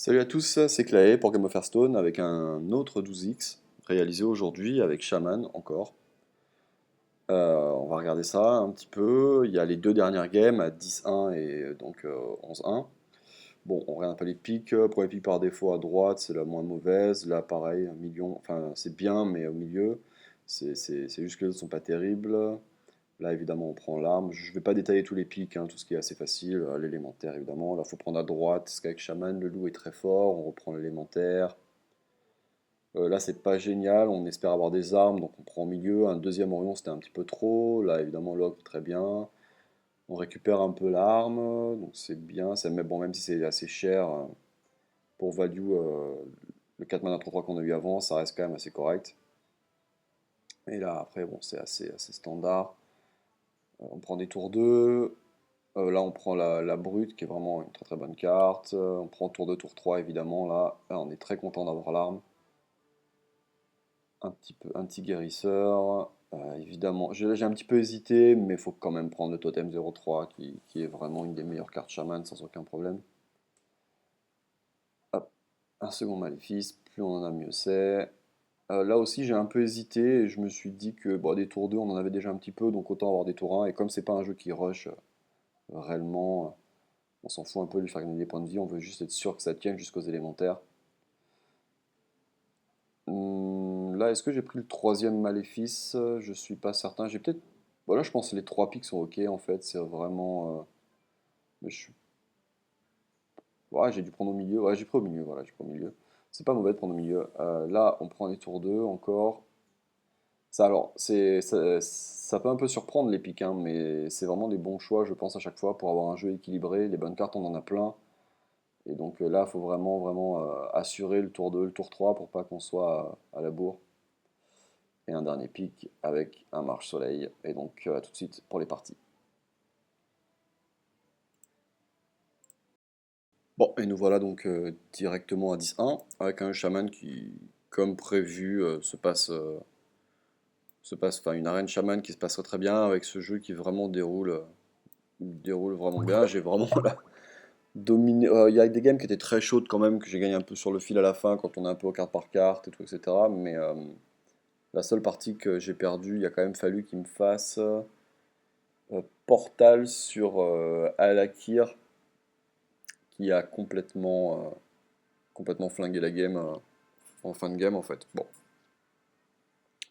Salut à tous, c'est Clay pour Game of Hearthstone avec un autre 12X réalisé aujourd'hui avec Shaman encore. On va regarder ça un petit peu. Il y a les deux dernières games à 10-1 et donc 11-1. Bon, on regarde un peu les pics. Pour les pics par défaut à droite, c'est la moins mauvaise. Là, pareil, un million. Enfin, c'est bien, mais au milieu, c'est juste que les autres sont pas terribles. Là, évidemment, on prend l'arme. Je vais pas détailler tous les pics, hein, tout ce qui est assez facile. L'élémentaire, évidemment. Là, faut prendre à droite, parce qu'avec Shaman, le loup est très fort. On reprend l'élémentaire. Là, c'est pas génial. On espère avoir des armes, donc on prend au milieu. Un deuxième Orion, c'était un petit peu trop. Là, évidemment, Locke, très bien. On récupère un peu l'arme, donc c'est bien. Mais bon, même si c'est assez cher, pour value, le 4 mana 3-3 qu'on a eu avant, ça reste quand même assez correct. Et là, après, bon, c'est assez standard. On prend des tours 2. Là, on prend la brute, qui est vraiment une très très bonne carte. On prend tour 2, tour 3, évidemment. Là, on est très content d'avoir l'arme. Un petit guérisseur. Évidemment, j'ai un petit peu hésité, mais il faut quand même prendre le totem 03, qui est vraiment une des meilleures cartes chaman sans aucun problème. Hop, un second maléfice, plus on en a mieux c'est. Là aussi, j'ai un peu hésité et je me suis dit que bon, des tours 2, on en avait déjà un petit peu, donc autant avoir des tours 1. Et comme c'est pas un jeu qui rush réellement, on s'en fout un peu de lui faire gagner des points de vie, on veut juste être sûr que ça tienne jusqu'aux élémentaires. Là, est-ce que j'ai pris le troisième maléfice? Je suis pas certain. J'ai peut-être. Voilà, je pense que les trois pics sont ok en fait. C'est vraiment. Mais je suis. Ouais, j'ai dû prendre au milieu. Ouais, j'ai pris au milieu. Voilà, j'ai pris au milieu. C'est pas mauvais de prendre au milieu. Là, on prend les tours 2 encore. Ça, alors, ça peut un peu surprendre les pics, hein, mais c'est vraiment des bons choix, je pense, à chaque fois pour avoir un jeu équilibré. Les bonnes cartes, on en a plein. Et donc là, il faut vraiment assurer le tour 2, le tour 3 pour pas qu'on soit à la bourre. Et un dernier pic avec un marche-soleil. Et donc tout de suite pour les parties. Bon, et nous voilà donc directement à 10-1 avec un chaman qui, comme prévu, enfin une arène chaman qui se passerait très bien avec ce jeu qui vraiment déroule vraiment bien. J'ai vraiment là, dominé. Il y a des games qui étaient très chaudes quand même, que j'ai gagné un peu sur le fil à la fin quand on est un peu au carte par carte et tout, etc. Mais la seule partie que j'ai perdue, il a quand même fallu qu'il me fasse Portal sur Alakir qui a complètement flingué la game en fin de game en fait. Bon,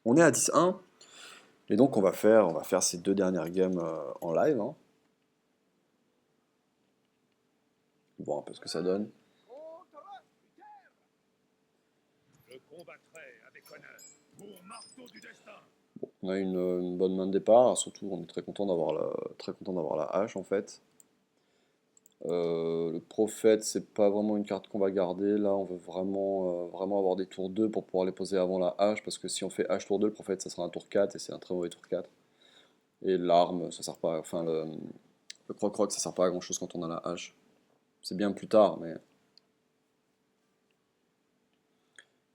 on est à 10-1 et donc on va faire ces deux dernières games en live, hein. Voir un peu ce que ça donne. Je combattrai avec honneur pour marteau du destin. On a une bonne main de départ, surtout on est très content d'avoir la hache en fait. Le prophète, c'est pas vraiment une carte qu'on va garder. Là, on veut vraiment avoir des tours 2 pour pouvoir les poser avant la hache. Parce que si on fait hache tour 2, le prophète, ça sera un tour 4 et c'est un très mauvais tour 4. Et l'arme, ça sert pas. Enfin, le croc-croc, ça sert pas à grand chose quand on a la hache. C'est bien plus tard, mais.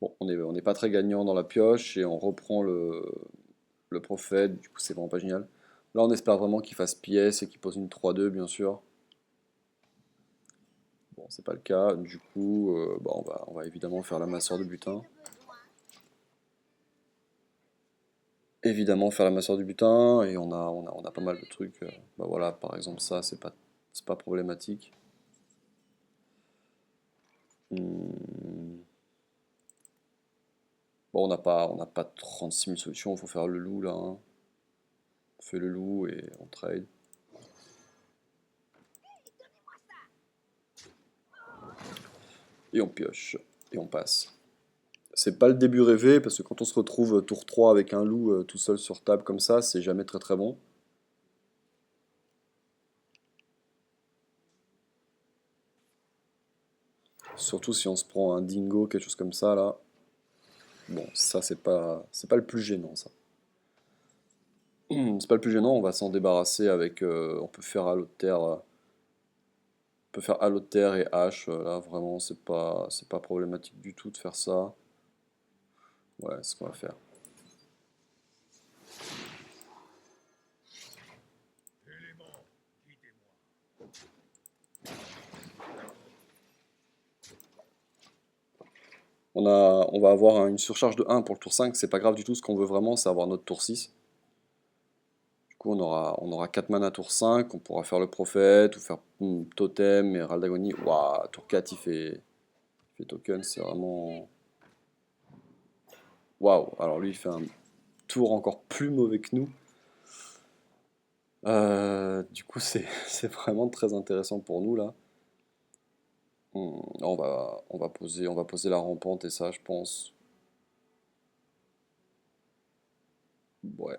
Bon, on est pas très gagnant dans la pioche et on reprend le prophète. Du coup, c'est vraiment pas génial. Là, on espère vraiment qu'il fasse pièce et qu'il pose une 3-2, bien sûr. Bon, c'est pas le cas. Du coup, bah, on va évidemment faire la masseur de butin. Évidemment faire la masseur du butin et on a pas mal de trucs. Bah voilà, par exemple ça, c'est pas problématique. Hmm. Bon, on n'a pas 36 000 solutions, il faut faire le loup là, hein. On fait le loup et on trade. Et on pioche. Et on passe. C'est pas le début rêvé parce que quand on se retrouve tour 3 avec un loup tout seul sur table comme ça, c'est jamais très très bon. Surtout si on se prend un dingo, quelque chose comme ça là. Bon, ça c'est pas le plus gênant ça. C'est pas le plus gênant, on va s'en débarrasser avec. On peut faire Halo de Terre et H. Là, vraiment, c'est pas problématique du tout de faire ça. Ouais, c'est ce qu'on va faire. Élément, guidez-moi. On va avoir une surcharge de 1 pour le tour 5, c'est pas grave du tout, ce qu'on veut vraiment c'est avoir notre tour 6. Du coup on aura 4 mana tour 5, on pourra faire le prophète, ou faire totem et Herald d'Agonie. Waouh, tour 4 il fait token, c'est vraiment... Waouh, alors lui il fait un tour encore plus mauvais que nous. Du coup c'est vraiment très intéressant pour nous là. On va poser la rampante et ça je pense. Ouais.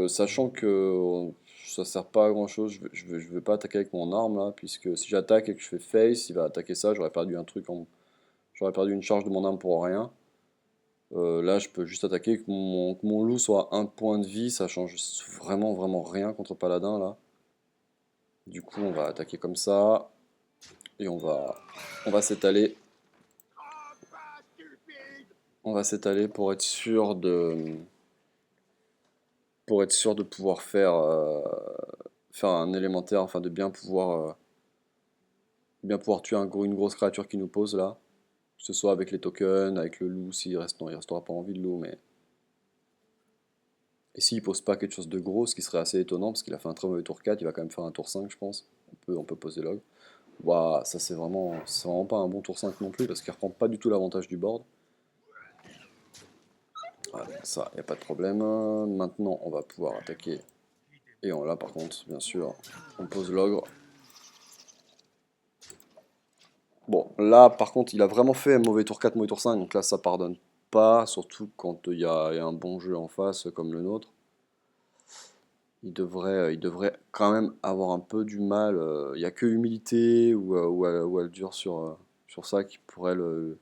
Sachant que ça sert pas à grand chose, je vais pas attaquer avec mon arme là, puisque si j'attaque et que je fais face, il va attaquer ça, j'aurais perdu une charge de mon arme pour rien. Là je peux juste attaquer, que mon loup soit un point de vie, ça change vraiment rien contre paladin là. Du coup on va attaquer comme ça, et on va s'étaler, pour être sûr de pouvoir faire un élémentaire, enfin de bien pouvoir tuer une grosse créature qui nous pose là. Que ce soit avec les tokens, avec le loup, s'il reste, non, il restera pas en vie le loup, mais. Et s'il pose pas quelque chose de gros, ce qui serait assez étonnant, parce qu'il a fait un très mauvais tour 4, il va quand même faire un tour 5, je pense. On peut poser log. Waouh, ça c'est vraiment pas un bon tour 5 non plus, parce qu'il reprend pas du tout l'avantage du board. Voilà, ça, y a pas de problème. Maintenant, on va pouvoir attaquer. Et là, par contre, bien sûr, on pose l'ogre. Bon, là, par contre, il a vraiment fait un mauvais tour 4, mauvais tour 5, donc là, ça pardonne pas, surtout quand il y a un bon jeu en face comme le nôtre. Il devrait quand même avoir un peu du mal. Il n'y a que humilité ou Aldur sur ça qui pourrait le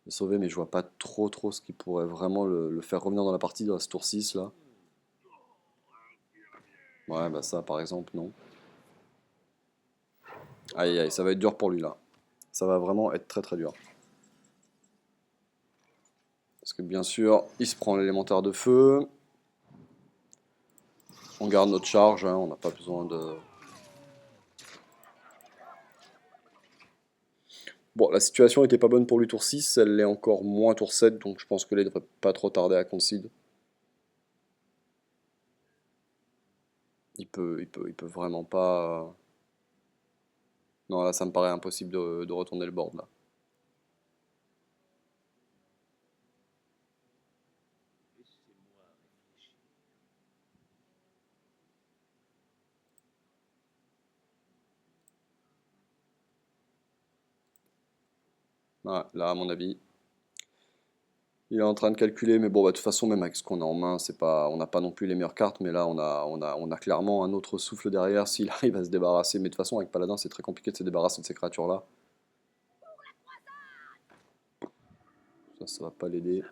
sauver, mais je vois pas trop ce qui pourrait vraiment le faire revenir dans la partie dans ce tour 6 là. Ouais, bah ça par exemple, non. Aïe, ça va être dur pour lui là. Ça va vraiment être très dur. Parce que bien sûr, il se prend l'élémentaire de feu. On garde notre charge, hein, on n'a pas besoin de. Bon, la situation était pas bonne pour lui tour 6, elle l'est encore moins tour 7, donc je pense que là il devrait pas trop tarder à concede. Il peut vraiment pas. Non, là, ça me paraît impossible de retourner le board là. Ouais, là, à mon avis, il est en train de calculer, mais bon, bah, de toute façon, même avec ce qu'on a en main, c'est pas, on n'a pas non plus les meilleures cartes, mais là, on a clairement un autre souffle derrière s'il arrive à se débarrasser. Mais de toute façon, avec Paladin, c'est très compliqué de se débarrasser de ces créatures-là. Ça va pas l'aider.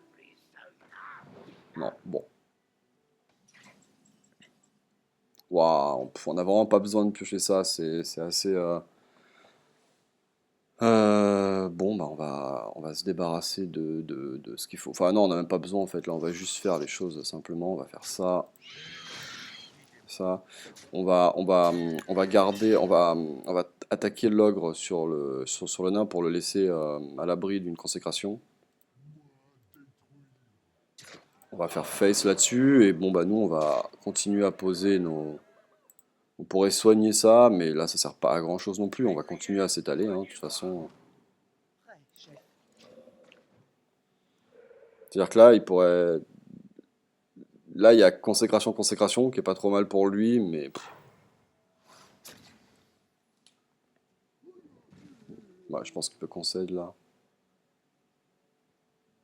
Non, bon. Waouh, on n'a vraiment pas besoin de piocher ça, c'est assez. Bon, bah on va se débarrasser de ce qu'il faut. Enfin non, on n'a même pas besoin en fait, là on va juste faire les choses simplement, on va faire ça, ça. On va garder, on va attaquer l'ogre sur le nain pour le laisser à l'abri d'une consécration. On va faire face là-dessus, et bon bah nous on va continuer à poser nos... On pourrait soigner ça, mais là ça sert pas à grand chose non plus, on va continuer à s'étaler, hein, de toute façon. C'est-à-dire que là, il pourrait. Là, il y a consécration, qui est pas trop mal pour lui, mais ouais, je pense qu'il peut concéder là.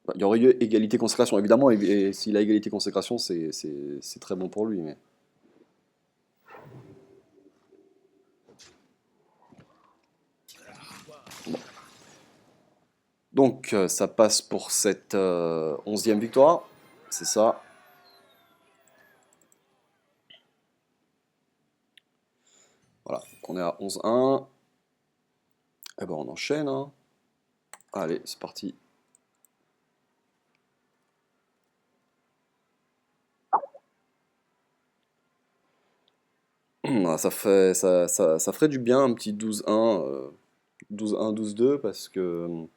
Bah, il y aurait eu égalité consécration, évidemment, et s'il a égalité consécration, c'est très bon pour lui. Mais... Donc, ça passe pour cette 11e victoire, c'est ça. Voilà, donc on est à 11-1. Et ben on enchaîne, hein. Allez, c'est parti. Ça ferait du bien un petit 12-1 12-1, 12-2 parce que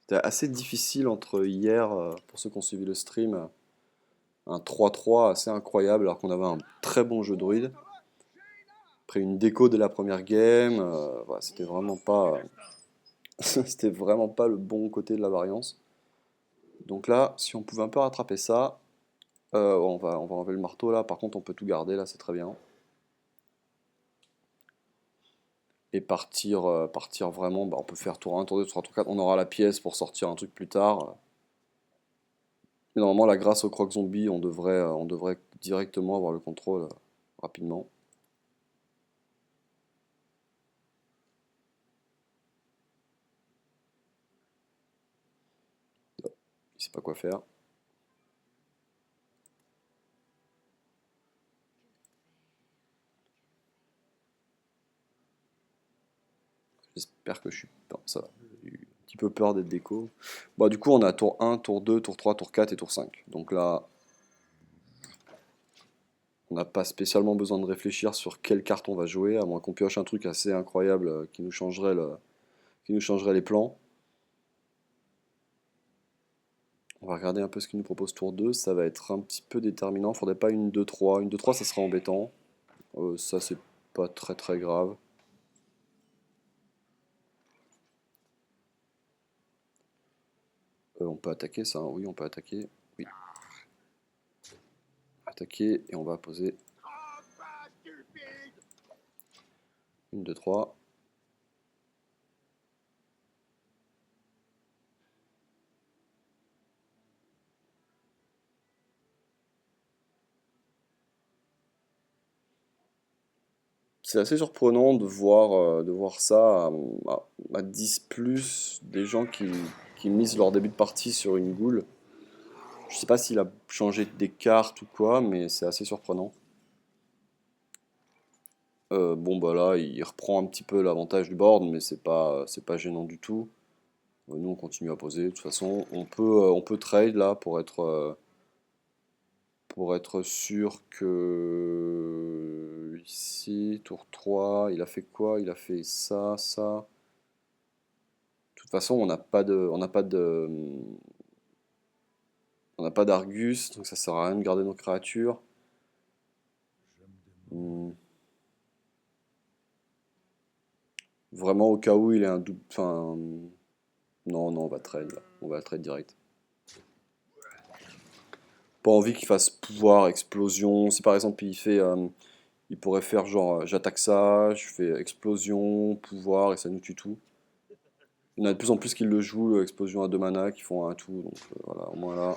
c'était assez difficile entre hier, pour ceux qui ont suivi le stream, un 3-3 assez incroyable alors qu'on avait un très bon jeu druide. Après une déco de la première game, voilà, c'était vraiment pas le bon côté de la variance. Donc là, si on pouvait un peu rattraper ça, on va enlever le marteau là. Par contre, on peut tout garder là, c'est très bien. Et partir vraiment, bah, on peut faire tour 1, tour 2, tour 3, tour 4. On aura la pièce pour sortir un truc plus tard. Mais normalement, là, grâce au croc zombie, on devrait directement avoir le contrôle rapidement. Il sait pas quoi faire. J'espère que je suis. Non, ça va. J'ai eu un petit peu peur d'être déco. Bon, du coup, on a tour 1, tour 2, tour 3, tour 4 et tour 5. Donc là, on n'a pas spécialement besoin de réfléchir sur quelle carte on va jouer, à moins qu'on pioche un truc assez incroyable qui nous changerait les plans. On va regarder un peu ce qu'il nous propose tour 2. Ça va être un petit peu déterminant. Faudrait pas une 2-3. Une 2-3, ça serait embêtant. Ça, c'est pas très très grave. On peut attaquer ça, hein. Oui, on peut attaquer. Oui, attaquer et on va poser une 2-3. C'est assez surprenant de voir ça à 10 plus, des gens qui misent leur début de partie sur une goule. Je sais pas s'il a changé des cartes ou quoi, mais c'est assez surprenant. Bon bah là, il reprend un petit peu l'avantage du board, mais c'est pas gênant du tout. Nous on continue à poser. De toute façon, on peut trade là pour être sûr que ici, tour 3 il a fait quoi? Il a fait ça, ça. De toute façon, on n'a pas d'Argus, donc ça sert à rien de garder nos créatures. Hmm. Vraiment au cas où il est un double. Enfin, non, non, on va trade là. On va trade direct. Pas envie qu'il fasse pouvoir, explosion. Si par exemple il pourrait faire genre j'attaque ça, je fais explosion, pouvoir et ça nous tue tout. Il y en a de plus en plus qui le jouent, explosion à 2 mana, qui font un tout, donc voilà, au moins là.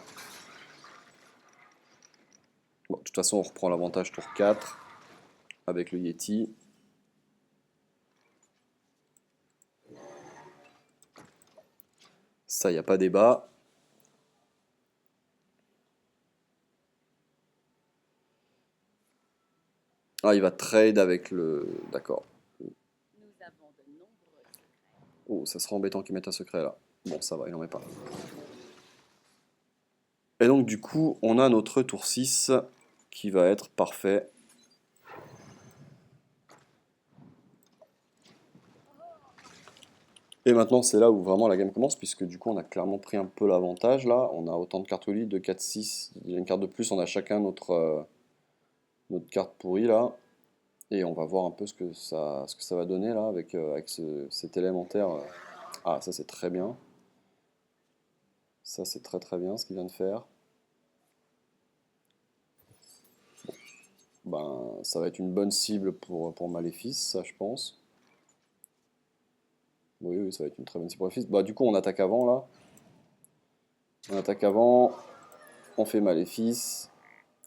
Bon, de toute façon, on reprend l'avantage tour 4 avec le Yeti. Ça, il n'y a pas débat. Ah, il va trade avec le. D'accord. Oh, ça sera embêtant qu'il mette un secret là. Bon, ça va, il en met pas. Et donc, du coup, on a notre tour 6 qui va être parfait. Et maintenant, c'est là où vraiment la game commence, puisque du coup, on a clairement pris un peu l'avantage là. On a autant de cartes au lit, 2, 4, 6. Il y a une carte de plus, on a chacun notre carte pourrie là. Et on va voir un peu ce que ça va donner là avec cet élémentaire. Ah, ça c'est très bien. Ça c'est très très bien ce qu'il vient de faire. Ben, ça va être une bonne cible pour Maléfice, ça je pense. Oui, oui, ça va être une très bonne cible pour Maléfice. Bah, du coup, on attaque avant là. On attaque avant, on fait Maléfice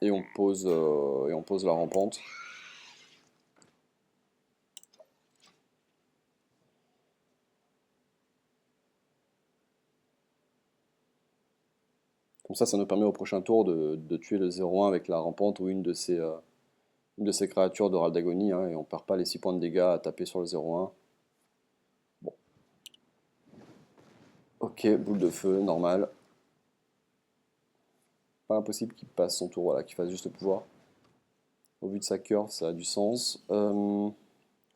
et on pose la rampante. Comme ça nous permet au prochain tour de tuer le 0-1 avec la rampante ou une de ces créatures de Râle d'Agonie, hein, et on perd pas les 6 points de dégâts à taper sur le 0-1. Bon, ok, boule de feu, normal. Pas impossible qu'il passe son tour, voilà, qu'il fasse juste le pouvoir. Au vu de sa curve, ça a du sens. Bon,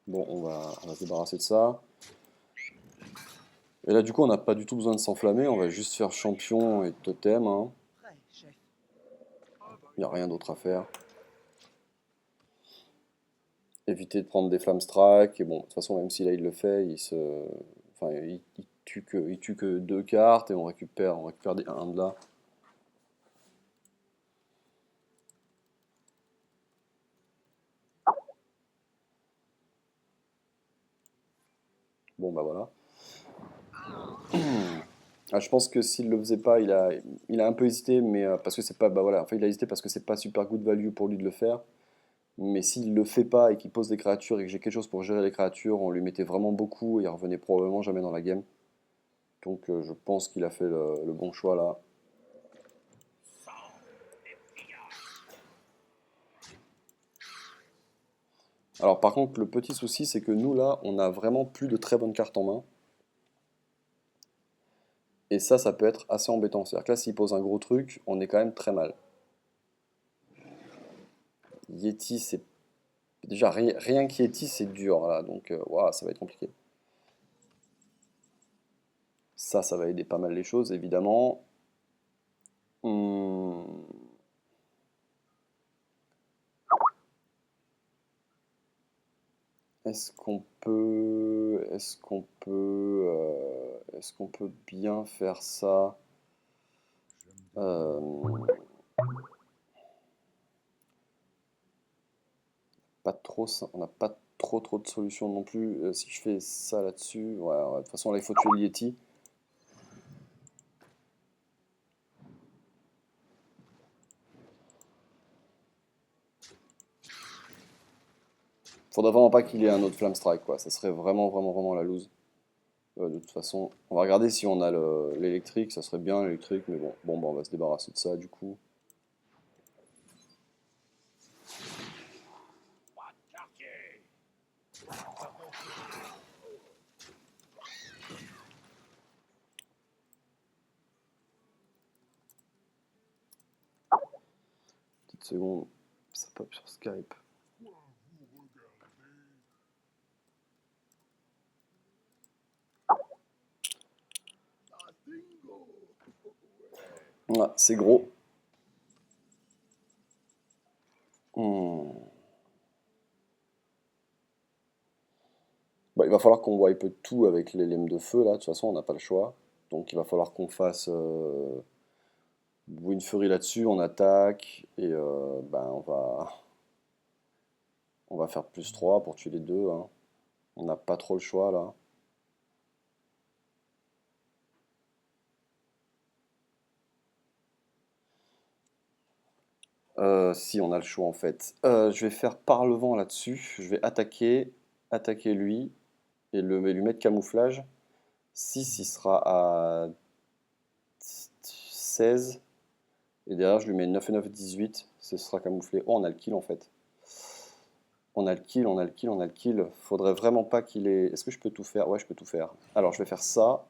on va se débarrasser de ça. Et là, du coup, on n'a pas du tout besoin de s'enflammer. On va juste faire champion et totem, hein. Prêt, chef. Il n'y a rien d'autre à faire. Éviter de prendre des flammes strike. Et bon, de toute façon, même si là il le fait, enfin, il tue que deux cartes et on récupère un de là. Bon, bah voilà. Ah, je pense que s'il le faisait pas, il a un peu hésité, mais parce que c'est pas, bah voilà, enfin il a hésité parce que c'est pas super good value pour lui de le faire. Mais s'il le fait pas et qu'il pose des créatures et que j'ai quelque chose pour gérer les créatures, on lui mettait vraiment beaucoup et il revenait probablement jamais dans la game. Donc je pense qu'il a fait le bon choix là. Alors par contre, le petit souci, c'est que nous là, on a vraiment plus de très bonnes cartes en main. Et ça peut être assez embêtant. C'est-à-dire que là, s'il pose un gros truc, on est quand même très mal. Yeti, c'est déjà rien que Yeti, c'est dur là, donc ouah, ça va être compliqué. Ça va aider pas mal les choses, évidemment. Hmm, est-ce qu'on peut bien faire ça? Euh, Pas trop, on n'a pas trop de solutions non plus. Si je fais ça là-dessus, ouais, de toute façon là il faut tuer le Yeti. Faudrait vraiment pas qu'il ait un autre Flame Strike, quoi. Ça serait vraiment la loose. De toute façon, on va regarder si on a l'électrique. Ça serait bien l'électrique, mais bon, bah, on va se débarrasser de ça du coup. Quartier. Petite seconde, ça pop sur Skype. Ah, c'est gros. Hmm. Bah, il va falloir qu'on wipe tout avec les lames de feu là. De toute façon, on n'a pas le choix. Donc il va falloir qu'on fasse Wind Fury là-dessus. On attaque et ben, on va faire +3 pour tuer les deux, hein. On n'a pas trop le choix là. Si, on a le choix en fait. Je vais faire par le vent là-dessus. Je vais attaquer lui et lui mettre camouflage. 6, il sera à 16. Et derrière, je lui mets 9 et 9, 18. Ce sera camouflé. Oh, on a le kill en fait. On a le kill, on a le kill, on a le kill. Faudrait vraiment pas qu'il ait. Est-ce que je peux tout faire? Ouais, je peux tout faire. Alors, je vais faire ça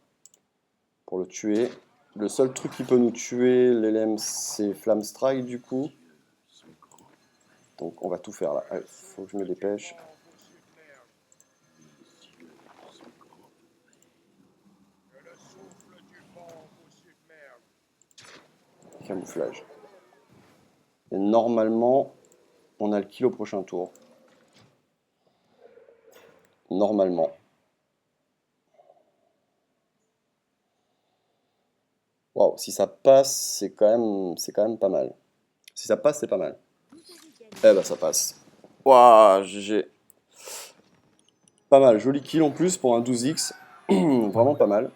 pour le tuer. Le seul truc qui peut nous tuer, l'LM, c'est Flamme Strike du coup. Donc, on va tout faire là. Allez, faut que je me dépêche. Vous submerge. Que le souffle du vent vous submerge. Camouflage. Et normalement, on a le kill au prochain tour. Normalement. Waouh, si ça passe, c'est quand même pas mal. Si ça passe, c'est pas mal. Eh ben, ça passe. Waouh, GG. Pas mal. Joli kill en plus pour un 12x. Vraiment pas mal.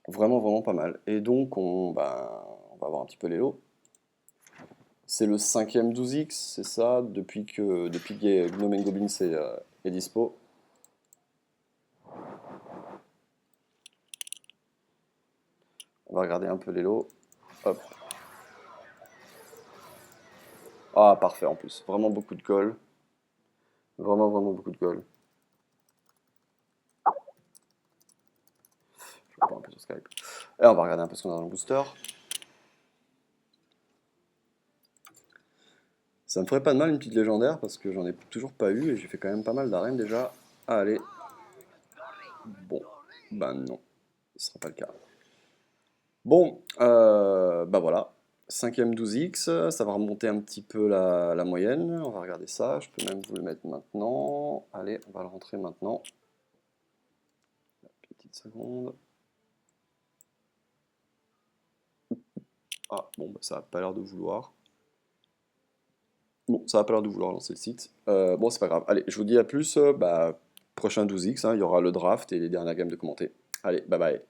Vraiment pas mal. Et donc, on va voir un petit peu les lots. C'est le 5e 12x, c'est ça, depuis que Gnome Goblins est dispo. On va regarder un peu les lots. Hop. Ah, parfait en plus. Vraiment beaucoup de gold. Vraiment beaucoup de gold. Je vais voir un peu sur Skype. Et on va regarder un peu ce qu'on a dans le booster. Ça me ferait pas de mal une petite légendaire parce que j'en ai toujours pas eu et j'ai fait quand même pas mal d'arènes déjà. Allez. Bon. Ben non, ce sera pas le cas. Bon, bah voilà. Cinquième 12x, ça va remonter un petit peu la moyenne. On va regarder ça. Je peux même vous le mettre maintenant. Allez, on va le rentrer maintenant. Petite seconde. Ah, bon, bah, ça a pas l'air de vouloir. Bon, ça a pas l'air de vouloir lancer le site. Bon, c'est pas grave. Allez, je vous dis à plus. Bah, prochain 12x, hein, il y aura le draft et les dernières gammes de commenter. Allez, bye bye.